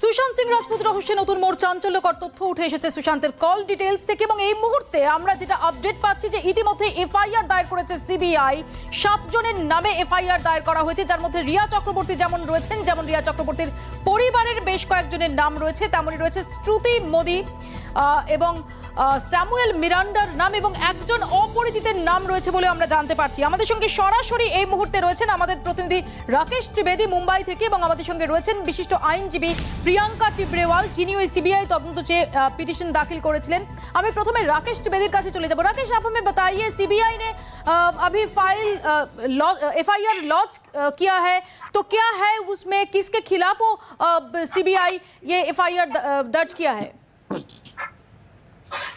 সুশান্ত সিং রাজপুত রহস্যে নতুন মোড়, চাঞ্চল্যকর তথ্য উঠে এসেছে সুশান্তের কল ডিটেলস থেকে এবং এই মুহূর্তে আমরা যেটা আপডেট পাচ্ছি যে ইতিমধ্যে এফআইআর দায়ের করেছে সিবিআই। 7 জনের নামে এফআইআর দায়ের করা হয়েছে, যার মধ্যে রিয়া চক্রবর্তী যেমন রয়েছেন, যেমন রিয়া চক্রবর্তীর পরিবারের বেশ কয়েকজনের নাম রয়েছে, তেমনই রয়েছে শ্রুতি মোদি এবং স্যামুয়েল মিরান্ডার নাম এবং একজন অপরিচিতের নাম রয়েছে বলে আমরা জানতে পারছি। আমাদের সঙ্গে সরাসরি এই মুহূর্তে রয়েছেন আমাদের প্রতিনিধি রাকেশ ত্রিবেদী মুম্বাই থেকে এবং আমাদের সঙ্গে রয়েছেন বিশিষ্ট আইনজীবী প্রিয়াঙ্কা টিব্রেওয়াল, যিনি ওই সিবিআই তদন্ত চেয়ে পিটিশন दाखिल করেছিলেন। আমি প্রথমে রাকেশ ত্রিবেদীর কাছে চলে যাব। राकेश, आप हमें बताइए, सीबीआई ने अभी फाइल एफआईआर लॉन्च किया है, तो क्या है उसमें, किसके खिलाफ वो सीबीआई ये एफआईआर दर्ज किया है?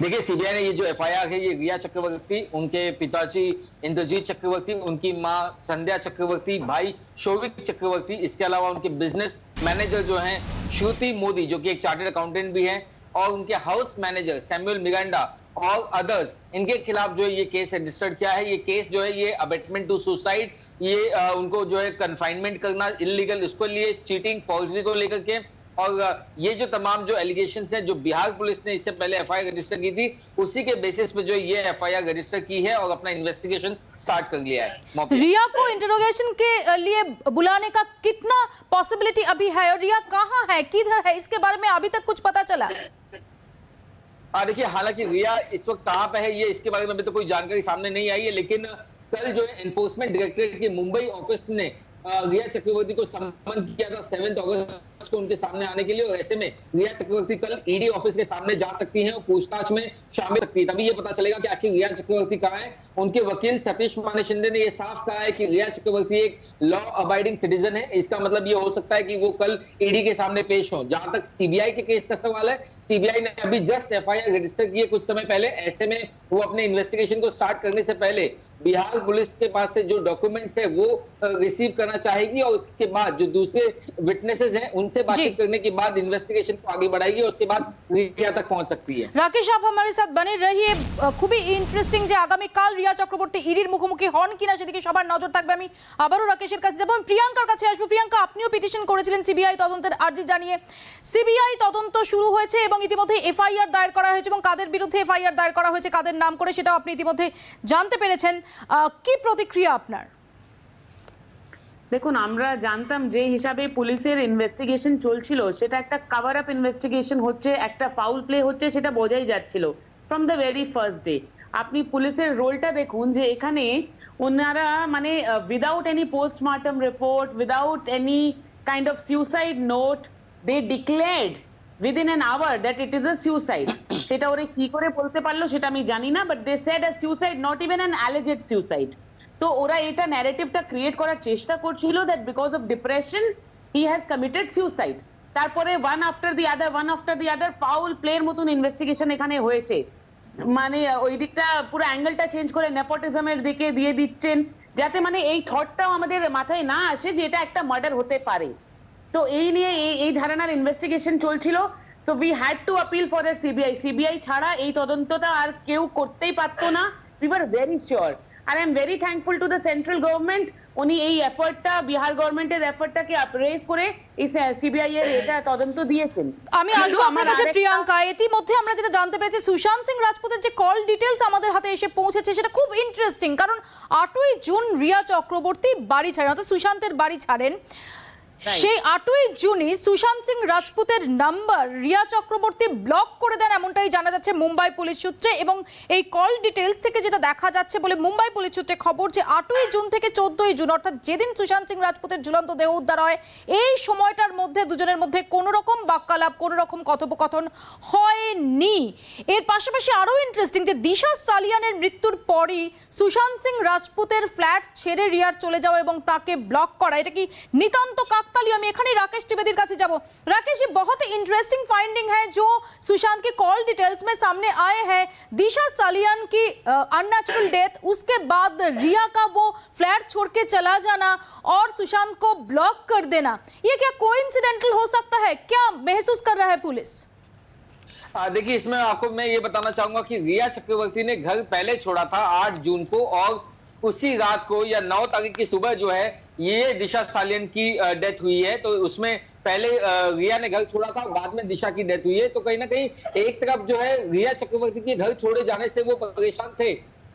देखिए, सीबीआई ने ये जो एफआईआर है ये रिया चक्रवर्ती, उनके पिताजी इंद्रजीत चक्रवर्ती, उनकी मां संध्या चक्रवर्ती, भाई शौविक चक्रवर्ती, इसके अलावा उनके बिजनेस मैनेजर जो हैं श्रुति मोदी, जो कि एक चार्टर्ड अकाउंटेंट भी हैं, और उनके हाउस मैनेजर सैमुअल मिरांडा और अदर्स, इनके खिलाफ जो है ये केस रजिस्टर्ड किया है। ये केस जो है ये अबेटमेंट टू सुसाइड, ये उनको जो है कन्फाइनमेंट करना इलीगल, उसको लिए चीटिंग, फॉर्जरी को लेकर के, और ये जो तमाम जो एलिगेशंस हैं जो बिहार पुलिस ने इससे पहले एफआईआर रजिस्टर की थी, उसी के बेसिस पे जो ये एफआईआर रजिस्टर की है और अपना इन्वेस्टिगेशन स्टार्ट कर लिया है। रिया को इंटरोगेशन के लिए बुलाने का कितना पॉसिबिलिटी अभी है और रिया कहाँ है, किधर है, इसके बारे में अभी तक कुछ पता चला? देखिए, हालांकि रिया इस वक्त कहाँ पे है ये इसके बारे में अभी तो कोई जानकारी सामने नहीं आई है, लेकिन कल जो है एनफोर्समेंट डायरेक्टरेट के मुंबई ऑफिस ने रिया चक्रवर्ती को सम्मन किया था 7 अगस्त को उनके सामने आने के लिए, और ऐसे में रिया चक्रवर्ती कल ईडी ऑफिस के सामने जा सकती हैं और पूछताछ में शामिल सकती है। तभी ये पता चलेगा कि आखिर रिया चक्रवर्ती कहाँ है। उनके वकील सतीश माने शिंदे ने ये साफ कहा है कि रिया चक्रवर्ती एक लॉ अबाइडिंग सिटीजन है। इसका मतलब ये हो सकता है कि वो कल ईडी के सामने पेश हो। जहां तक सीबीआई के केस का सवाल है, सीबीआई ने अभी जस्ट एफआईआर रजिस्टर की है कुछ समय पहले। ऐसे में वो अपने इन्वेस्टिगेशन को स्टार्ट करने से पहले बिहार पुलिस के पास से जो डॉक्यूमेंट्स है वो रिसीव करना चाहेगी, और उसके बाद जो दूसरे विटनेसेस हैं उनसे बातचीत करने के बाद इन्वेस्टिगेशन को आगे बढ़ाएगी और उसके बाद रिया तक पहुंच सकती है। राकेश, आप हमारे साथ बने रहिए। খুবই ইন্টারেস্টিং যে আগামী কাল রিয়া চক্রবর্তী ইডির মুখোমুখি হন কিনা সেদিকে সবার নজর থাকবে। আমি আবারও রাকেশের কাছে যাব, প্রিয়াঙ্কার কাছে আসবো। প্রিয়াঙ্কা, আপনিও পিটিশন করেছিলেন সিবিআই তদন্তের আর্জি জানিয়ে। সিবিআই তদন্ত শুরু হয়েছে এবং ইতিমধ্যে এফআইআর দায়ের করা হয়েছে এবং কাদের বিরুদ্ধে এফআইআর দায়ের করা হয়েছে, কাদের নাম করে, সেটাও আপনি ইতিমধ্যে জানতে পেরেছেন। কি প্রতিক্রিয়া আপনার? দেখুন, আমরা জানতাম যে হিসাবে পুলিশের ইনভেস্টিগেশন চলছিল সেটা একটা কভার আপ ইনভেস্টিগেশন হচ্ছে, একটা ফাউল প্লে হচ্ছে, সেটা বোঝাই যাচ্ছিল from the very first day. আপনি পুলিশের রোলটা দেখুন যে এখানে ওনারা মানে without any postmortem report, without any kind of suicide note, they declared within an hour that it is a suicide. সেটা ওরা কি করে বলতে পারলো সেটা আমি জানি না, but they said a suicide, not even an alleged suicide. তো ওরা এটা ন্যারেটিভটা ক্রিয়েট করার চেষ্টা করছিল that because of depression he has committed suicide. তারপরে one after the other foul প্লের মতন ইনভেস্টিগেশন এখানে হয়েছে। মানে ওই দিকটা পুরো অ্যাঙ্গেলটা চেঞ্জ করে নেপোটিজমের দিকে দিয়ে দিচ্ছেন, যাতে মানে এই থটটাও আমাদের মাথায় না আসে যে এটা একটা মার্ডার হতে পারে। তো এই নিয়ে এই ধারণার ইনভেস্টিগেশন চলছিল। So we had to appeal for CBI ছাড়া এই তদন্তটা আর কেউ করতেই পারতো না। We were very sure. আর I am very thankful to the central government, উনি এই এফর্টটা, বিহার গভর্নমেন্টের এফর্টটাকে রেজ করে এই সিবিআই এর এটা তদন্ত দিয়েছেন। আমি আসবো আমার কাছে প্রিয়াঙ্কা। ইতিমধ্যে আমরা যেটা জানতে পেরেছি, সুশান্ত সিং রাজপুতের যে কল ডিটেলস আমাদের হাতে এসে পৌঁছেছে সেটা খুব ইন্টারেস্টিং, কারণ 8ই জুন রিয়া চক্রবর্তী বাড়ি ছাড়েন, অর্থাৎ সুশান্তের বাড়ি ছাড়েন। সেই 8ই জুনই সুশান্ত সিং রাজপুতের নাম্বার রিয়া চক্রবর্তী ব্লক করে দেন, এমনটাই জানা যাচ্ছে মুম্বাই পুলিশ সূত্রে। এবং এই কল ডিটেলস থেকে যেটা দেখা যাচ্ছে বলে মুম্বাই পুলিশ সূত্রে খবর, যে 8ই জুন থেকে 14ই জুন, অর্থাৎ যেদিন সুশান্ত সিং রাজপুতের ঝুলন্ত দেহ উদ্ধার হয়, এই সময়টার মধ্যে দুজনের মধ্যে কোনো রকম বাক্যালাপ, কোনো রকম কথোপকথন হয়নি। এর পাশাপাশি আরও ইন্টারেস্টিং যে দিশা সালিয়ানের মৃত্যুর পরই সুশান্ত সিং রাজপুতের ফ্ল্যাট ছেড়ে রিয়ার চলে যাওয়া এবং তাকে ব্লক করা, এটা কি নিতান্ত আমি এখানে রাকেশ त्रिवेदी কাছে যাব। राकेश, ये बहुत ही इंटरेस्टिंग फाइंडिंग है जो सुशांत के कॉल डिटेल्स में सामने आए हैं। दिशा सालियान की अननेचुरल डेथ, उसके बाद रिया का वो फ्लैट छोड़ के चला जाना और सुशांत को ब्लॉक कर देना, ये क्या कोइंसिडेंटल हो सकता है? क्या महसूस कर रहा है पुलिस? देखिए, इसमें आपको मैं ये बताना चाहूंगा कि रिया चक्रवर्ती ने घर पहले छोड़ा था 8 जून को, और उसी रात को या 9 तारीख की सुबह जो है ये दिशा सालियन की डेथ हुई है। तो उसमें पहले रिया ने घर छोड़ा था, बाद में दिशा की डेथ हुई है। तो कहीं ना कहीं एक तरफ जो है रिया चक्रवर्ती के घर छोड़े जाने से वो परेशान थे,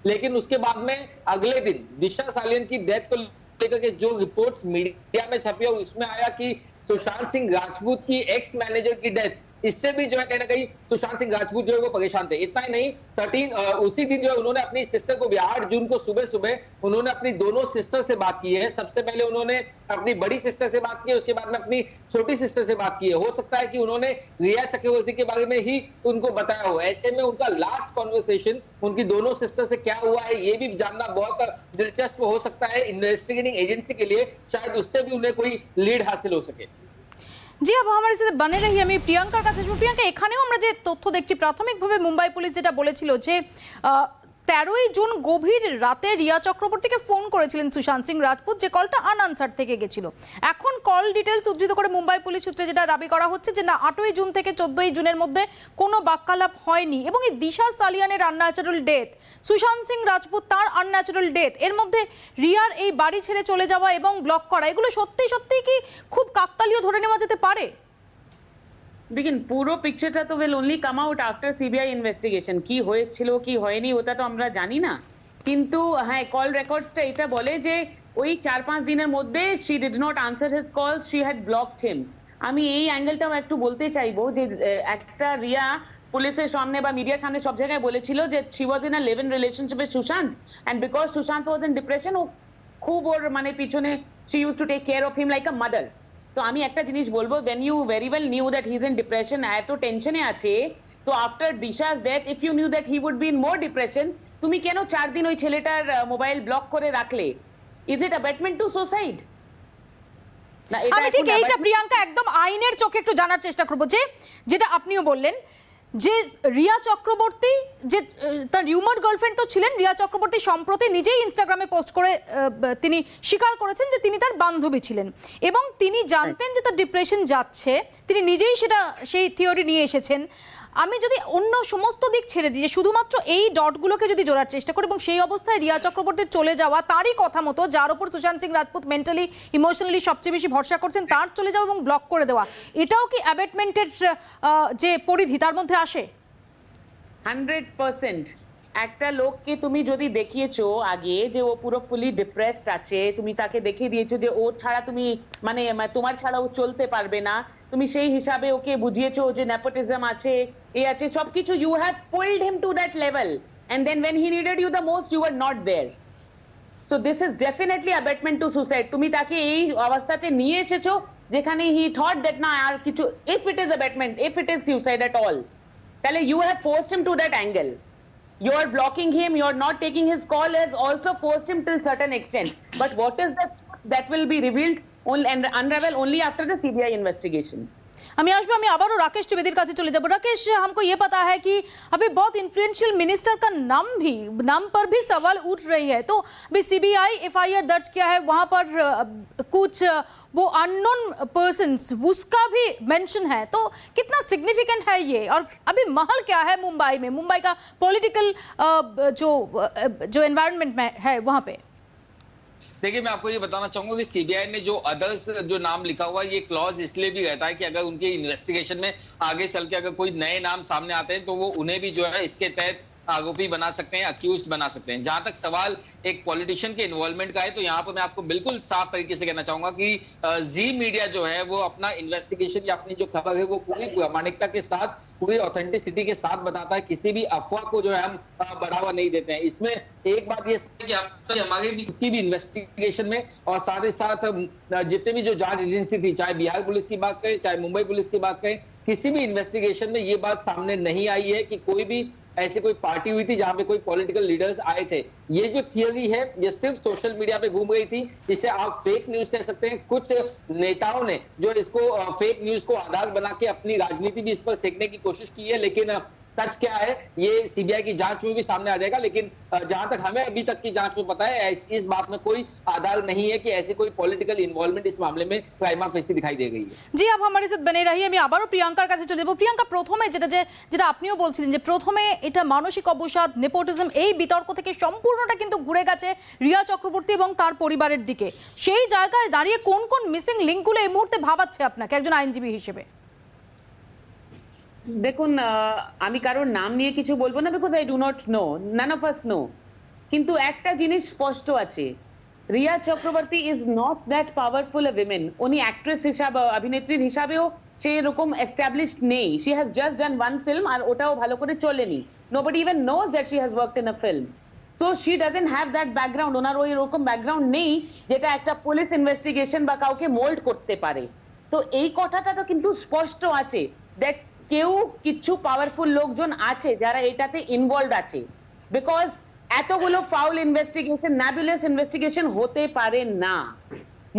लेकिन उसके बाद में अगले दिन दिशा सालियन की डेथ को लेकर के जो रिपोर्ट्स मीडिया में छपी है उसमें आया कि सुशांत सिंह राजपूत की एक्स मैनेजर की डेथ, इससे भी जो है कहीं ना कहीं सुशांत सिंह राजपूत जो है वो परेशान थे। इतना ही नहीं, उसी दिन जो है उन्होंने अपनी सिस्टर को भी 8 जून को सुबह सुबह उन्होंने अपनी दोनों सिस्टर से बात की है। सबसे पहले उन्होंने अपनी बड़ी सिस्टर से बात की है, उसके बाद में अपनी छोटी सिस्टर से बात की है। हो सकता है कि उन्होंने रिया चक्रवर्ती के बारे में ही उनको बताया हो। ऐसे में उनका लास्ट कॉन्वर्सेशन उनकी दोनों सिस्टर से क्या हुआ है ये भी जानना बहुत दिलचस्प हो सकता है इन्वेस्टिगेटिंग एजेंसी के लिए। शायद उससे भी उन्हें कोई लीड हासिल हो सके। জি আবু আমার সাথে বনে রহি আমি প্রিয়াঙ্কার কাছে আসবো। প্রিয়াঙ্কা, এখানেও আমরা যে তথ্য দেখছি প্রাথমিকভাবে মুম্বাই পুলিশ যেটা বলেছিল যে 13ই জুন গভীর রাতে রিয়া চক্রবর্তীকে ফোন করেছিলেন সুশান্ত সিং রাজপুত, যে কলটা আনআনসার থেকে গেছিল। এখন কল ডিটেলস উদ্ধৃত করে মুম্বাই পুলিশ সূত্রে যেটা দাবি করা হচ্ছে যে না 8ই জুন থেকে 14ই জুনের মধ্যে কোনো বাক্যালাপ হয়নি, এবং এই দিশা সালিয়ানের আনন্যাচারাল ডেথ, সুশান্ত সিং রাজপুত তার আনন্যাচারাল ডেথ, এর মধ্যে রিয়ার এই বাড়ি ছেড়ে চলে যাওয়া এবং ব্লক করা, এগুলো সত্যি সত্যি কি খুব কাকতালীয় ধরে নেওয়া যেতে পারে? দেখুন, পুরো পিকচারটা তো will only come out after CBI investigation. কি হয়েছিল কি হয়নি ওটা তো আমরা জানি না, কিন্তু হ্যাঁ কল রেকর্ডসটা এটা বলে যে ওই 4-5 দিনের মধ্যে she did not answer his কলস, শি হ্যাড ব্লকড হিম। আমি এই অ্যাঙ্গেলটাও একটু বলতে চাইবো যে একটা রিয়া পুলিশের সামনে বা মিডিয়ার সামনে সব জায়গায় বলেছিল যে she was in a live in relationship with Sushant, and because Sushant was in depression ও খুব ওর মানে পিছনে she use to take care of him like a mother. তো আমি একটা জিনিস বলবো, when you very well knew that he's in depression, এত টেনশনে আছে, তো after দিশা's death if you knew that he would be in more depression, তুমি কেন 4 দিন ওই ছেলেটার মোবাইল ব্লক করে রাখলে? is it abetment to suicide? না এটা আমি ঠিক এইটা প্রিয়াঙ্কা একদম আইনের চোখে একটু জানার চেষ্টা করব, যে যেটা আপনিও বললেন যে রিয়া চক্রবর্তী যে তার রিউমার গার্লফ্রেন্ড তো ছিলেন, রিয়া চক্রবর্তী সম্প্রতি নিজেই ইনস্টাগ্রামে পোস্ট করে তিনি স্বীকার করেছেন যে তিনি তার বান্ধবী ছিলেন এবং তিনি জানতেন যে তার ডিপ্রেশন যাচ্ছে, তিনি নিজেই সেই থিওরি নিয়ে এসেছেন। আমি যদি অন্য সমস্ত দিক ছেড়ে দিই, শুধুমাত্র এই ডটগুলোকে যদি জোড়ার চেষ্টা করি, এবং সেই অবস্থায় রিয়া চক্রবর্তীর চলে যাওয়া, তারই কথা মতো যার উপর সুশান্ত সিং রাজপুত মেন্টালি ইমোশনালি সবচেয়ে বেশি ভরসা করছেন, তার চলে যাওয়া এবং ব্লক করে দেওয়া, এটাও কি অ্যাবেটমেন্টের যে পরিধি তার মধ্যে আসে? 100%। একটা লোককে তুমি যদি দেখিয়েছো আগে যে ও পুরো ফুলি ডিপ্রেসড আছে, তুমি তাকে দেখিয়ে দিয়েছো যে ও ছাড়া তুমি মানে তোমার ছাড়া ও চলতে পারবে না, তুমি সেই হিসাবে ওকে বুঝিয়েছো যে নেপোটিজম আছে, এই আছে সবকিছু, you have pulled him to that level, and then when he needed you the most you were not there. So this is definitely abetment to suicide. তুমি তাকে এই অবস্থাতে নিয়ে এসেছো যেখানে he thought that না আর কিছু, if it is abetment, if it is suicide at all, তাহলে you have forced him to that angle. You are blocking him, you are not taking his call, has also forced him till certain extent. But what is that will be revealed and unravel only after the CBI investigation. আমি আসবো, আমি আবারও রাকেশ त्रिवेदी কাছে চলে যাব। राकेश, हमको ये पता है कि अभी बहुत इन्फ्लुएंशियल मिनिस्टर का नाम पर भी सवाल उठ रही है, तो अभी सीबीआई एफआईआर दर्ज किया है, वहां पर कुछ वो अननोन पर्सन्स उसका भी मेंशन है, तो कितना सिग्निफिकेंट है ये? और अभी माहौल क्या है मुंबई में, मुंबई का पॉलिटिकल जो एनवायरनमेंट में है वहां पे? देखिए, मैं आपको ये बताना चाहूंगा कि सीबीआई ने जो अदर्स जो नाम लिखा हुआ है, ये क्लॉज इसलिए भी रहता है कि अगर उनके इन्वेस्टिगेशन में आगे चल के अगर कोई नए नाम सामने आते हैं तो वो उन्हें भी जो है इसके तहत आरोपी बना सकते हैं, अक्यूज्ड बना सकते हैं। जहां तक सवाल एक पॉलिटिशियन के इन्वॉल्वमेंट का है, तो यहाँ पर मैं आपको बिल्कुल साफ तरीके से कहना चाहूंगा कि जी मीडिया जो है वो अपना इन्वेस्टिगेशन या अपनी जो खबर है वो पूरी प्रामाणिकता के साथ, पूरी ऑथेंटिसिटी के साथ बताता है। किसी भी अफवाह को जो है हम बढ़ावा नहीं देते हैं। इसमें एक बात ये है कि हमारे भी इन्वेस्टिगेशन में और साथ ही साथ जितने भी जो जांच एजेंसी थी, चाहे बिहार पुलिस की बात करें, चाहे मुंबई पुलिस की बात करें, किसी भी इन्वेस्टिगेशन में ये बात सामने नहीं आई है कि कोई भी ऐसी कोई पार्टी हुई थी जहां पे कोई पॉलिटिकल लीडर्स आए थे। ये जो थियरी है ये सिर्फ सोशल मीडिया पे घूम गई थी, इसे आप फेक न्यूज कह सकते हैं। कुछ नेताओं ने जो इसको फेक न्यूज को आधार बना के अपनी राजनीति भी इस पर सेकने की कोशिश की है, लेकिन सच क्या है ये सीबीआई की जांच में भी सामने आ जाएगा, लेकिन जहां तक हमें अभी तक की जांच में पता है इस बात में कोई आधार नहीं है कि ऐसी कोई पॉलिटिकल इन्वॉल्वमेंट इस मामले में प्राइमा फेसी दिखाई दे गई है। জি आप हमारे साथ बने रहिए। আমি আবারও প্রিয়াঙ্কার কাছে চলে যাব। প্রিয়াঙ্কা, প্রথমে যেটা আপনিও বলছিলেন যে প্রথমে এটা মানসিক অবসাদ, নেপোটিজম, এই বিতর্ক থেকে সম্পূর্ণটা কিন্তু ঘুরে গেছে রিয়া চক্রবর্তী এবং তার পরিবারের দিকে। সেই জায়গায় দাঁড়িয়ে কোন কোন মিসিং লিঙ্কগুলো এই মুহূর্তে ভাবাচ্ছে আপনাকে একজন আইনজীবী হিসেবে? দেখুন, আমি কারোর নাম নিয়ে কিছু বলবো না, because I do not know, none of us know. কিন্তু একটা জিনিস স্পষ্ট আছে, Rhea Chakraborty is not that powerful a women. উনি অ্যাক্ট্রেস হিসাবে, অভিনেত্রীর হিসাবেও সে এরকম এস্টাবলিশড নেই। She has just done one film, আর ওটাও ভালো করে চলেনি। Nobody even knows that she has worked in a film. So she doesn't have that background. ওনার ওই রকম ব্যাকগ্রাউন্ড নেই যেটা একটা পুলিশ ইনভেস্টিগেশন বা কাউকে মোল্ড করতে পারে। তো এই কথাটা তো কিন্তু স্পষ্ট আছে দ্যাট কেউ কিছু পাওয়ারফুল লোকজন আছে যারা এটাতে ইনভলভ আছে, বিকজ এতগুলো ফাউল ইনভেস্টিগেশন, ন্যাবুলাস ইনভেস্টিগেশন হতে পারে না।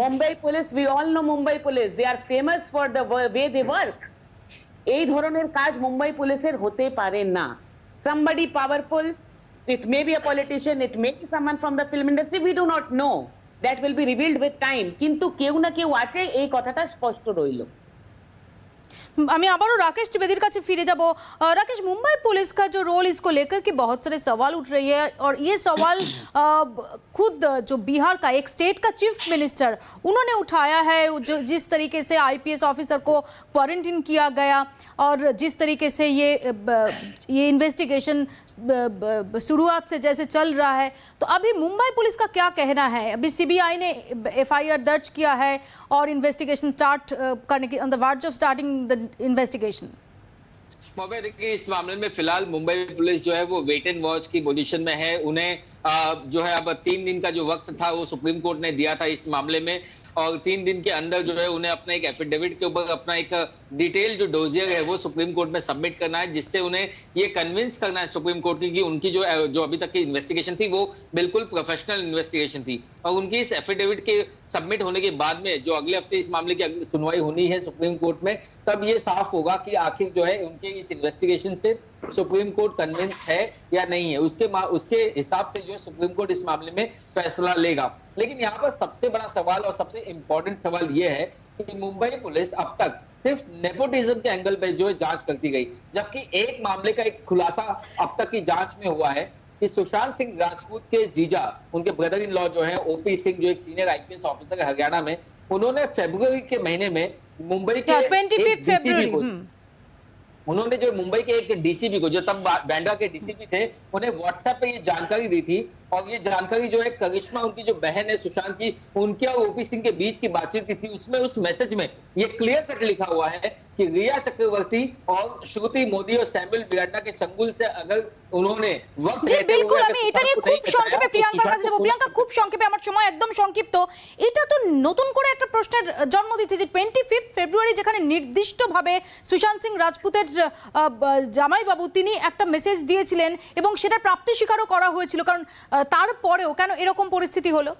Mumbai police, we all know Mumbai police, they are famous for the way they work. এই ধরনের কাজ মুম্বাই পুলিশের হতে পারে না। somebody powerful, it may be a politician, it may be someone from the film industry, we do not know, that will be revealed with time, কিন্তু কেউ না কেউ আছে, এই কথাটা স্পষ্ট রইল। আমি আবারও राकेश त्रिवेदी কাছে ফিরে যাব। राकेश, मुंबई पुलिस का जो रोल इसको लेकर के बहुत सारे सवाल उठ रही है और ये सवाल खुद जो बिहार का एक स्टेट का चीफ मिनिस्टर उन्होंने उठाया है। जो जिस तरीके से आईपीएस ऑफिसर को क्वारंटीन किया गया और जिस तरीके से ये इन्वेस्टिगेशन शुरुआत से जैसे चल रहा है, तो अभी मुंबई पुलिस का क्या कहना है? अभी सीबीआई ने एफआईआर दर्ज किया है और इन्वेस्टिगेशन स्टार्ट करने की on the verge of starting the investigation. देखिए इस मामले में फिलहाल मुंबई पुलिस जो है वो वेट एंड वॉच की पोजीशन में है। उन्हें जो है अब 3 दिन का जो वक्त था वो सुप्रीम कोर्ट ने दिया था इस मामले में, और 3 दिन के अंदर जो है उन्हें अपना एक एफिडेविट के ऊपर अपना एक डिटेल जो डोजियर है वो सुप्रीम कोर्ट में सबमिट करना है, जिससे उन्हें ये कन्विंस करना है सुप्रीम कोर्ट की कि उनकी जो अभी तक की इन्वेस्टिगेशन थी वो बिल्कुल प्रोफेशनल इन्वेस्टिगेशन थी। और उनकी इस एफिडेविट के सबमिट होने के बाद में जो अगले हफ्ते इस मामले की सुनवाई होनी है सुप्रीम कोर्ट में, तब ये साफ होगा कि आखिर जो है उनके इस इन्वेस्टिगेशन से सुप्रीम कोर्ट कन्विंस है या नहीं है। उसके हिसाब से जो सुप्रीम कोर्ट इस मामले में फैसला लेगा। लेकिन यहाँ पर सबसे बड़ा सवाल और सबसे इंपॉर्टेंट सवाल ये है कि मुंबई पुलिस अब तक सिर्फ नेपोटिज्म के एंगल पे जो है जांच करती गई, जबकि एक मामले का एक खुलासा अब तक की जांच में हुआ है कि सुशांत सिंह राजपूत के जीजा, उनके ब्रदर इन लॉ जो है ओपी सिंह, जो एक सीनियर आईपीएस ऑफिसर है हरियाणा में, उन्होंने फरवरी के महीने में मुंबई के 25 फरवरी उन्होंने जो मुंबई के एक डीसीपी को, जो तब बैंड्रा के डीसीपी थे, उन्हें व्हाट्सएप पे ये जानकारी दी थी। और ये जानकारी जो है करिश्मा, उनकी जो बहन है सुशांत की, उनके और ओपी सिंह के बीच की बातचीत की थी। उसमें उस मैसेज में ये क्लियर कट लिखा हुआ है कि रिया चक्रवर्ती और श्रुति मोदी और सैमुअल मिरांडा के चंगुल से अगर उन्होंने वक्त জি বিলকুল, আমি এটা নিয়ে খুব সংক্ষেপে প্রিয়াঙ্কার কাছে যাব। প্রিয়াঙ্কা, খুব সংক্ষেপে, আমার সময় একদম সংক্ষিপ্ত। এটা তো নতুন করে একটা প্রশ্নের জন্ম দিচ্ছে যে 25 ফেব্রুয়ারি যেখানে নির্দিষ্টভাবে সুশান্ত সিং রাজপুতের জামাইবাবু তিনি একটা মেসেজ দিয়েছিলেন এবং সেটা প্রাপ্তি স্বীকারও করা হয়েছিল, কারণ তারপরেও কেন এরকম পরিস্থিতি হলো?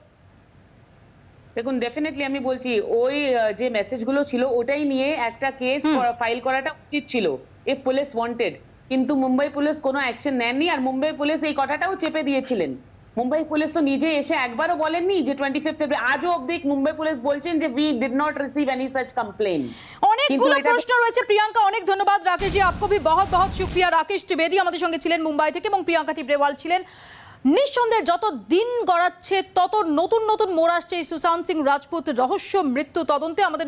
দেখুন, ডেফিনেটলি আমি বলছি ওই যে মেসেজগুলো ছিল ওটাই নিয়ে একটা কেস ফাইল করাটা উচিত ছিল ইফ পুলিশ ওয়ান্টেড, কিন্তু মুম্বাই পুলিশ কোনো অ্যাকশন নেননি। আর মুম্বাই পুলিশ এই কথাটাও চেপে দিয়েছিলেন। মুম্বাই পুলিশ তো নিজে এসে একবারও বলেননি যে 25 ফেব্রুয়ারি, আজও অবধি মুম্বাই পুলিশ বলছেন যে we did not receive any such complain. অনেকগুলো প্রশ্ন রয়েছে প্রিয়াঙ্কা, অনেক ধন্যবাদ রাকেশ জি, आपको भी बहुत बहुत शुक्रिया। রাকেশ ত্রিবেদী আমাদের সঙ্গে ছিলেন মুম্বাই থেকে এবং প্রিয়াঙ্কা টিবরেওয়াল ছিলেন। নিঃসন্দেহে যত দিন গড়াচ্ছে তত নতুন নতুন মোড় আসছে এই সুশান্ত সিং রাজপুত রহস্য মৃত্যু তদন্তে। আমাদের